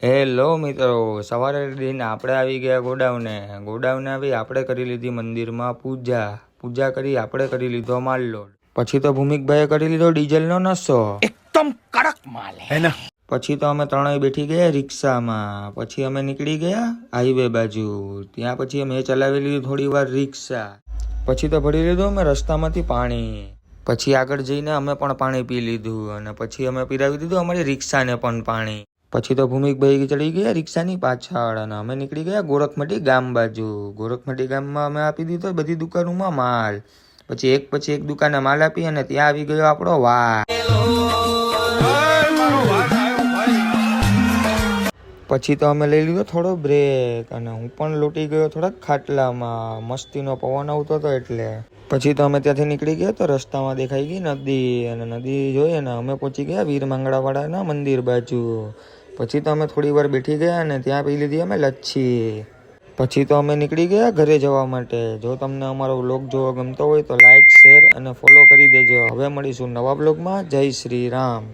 Hello મિત્રો, સવારે દીને આપણે આવી ગયા ગોડાઉને આવી આપણે કરી લીધી મંદિરમાં પૂજા કરી આપણે કરી લીધો માલ. પછી તો ભૂમિકભાઈએ કરી લીધો ડીઝલનો નશો. એકદમ કડક માલ હે ને. પછી તો અમે ત્રણેય બેઠી ગયા રિક્ષામાં. પછી અમે નીકળી ગયા હાઈવે બાજુ. ત્યાં પછી અમે ચલાવી લીધું થોડી વાર રિક્ષા. પછી તો ભરી લીધું અમે રસ્તામાંથી પાણી. પછી આગળ જઈને અમે પણ પાણી પી લીધું અને પછી અમે પીરાવી દીધું અમારી રિક્ષાને પણ પાણી. પછી તો ભૂમિકભાઈ ચડી ગયા રિક્ષાની પાછળ અને અમે નીકળી ગયા ગોરખમટી ગામ બાજુ. ગોરખમટી ગામમાં અમે આપી દીધો બધી દુકાનોમાં માલ. પછી એક દુકાને માલ આપી અને ત્યાં આવી ગયો આપણો વાર. પછી તો અમે લઈ લીધો થોડો બ્રેક અને હું પણ લૂંટી ગયો થોડાક ખાટલામાં. મસ્તીનો પવન આવતો હતો એટલે. પછી તો અમે ત્યાંથી નીકળી ગયા તો રસ્તામાં દેખાઈ ગઈ નદી અને નદી જોઈએ ને અમે પહોંચી ગયા વીર માંગડાવાળાના મંદિર બાજુ. પછી તો અમે થોડી વાર બેઠી ગયા અને ત્યાં પી લીધી અમે લચ્છી. પછી તો અમે નીકળી ગયા ઘરે જવા માટે. જો તમને અમારો વ્લોગ જોવો ગમતો હોય તો લાઈક, શેર અને ફોલો કરી દેજો. હવે મળીશું નવા વ્લોગમાં. જય શ્રી રામ.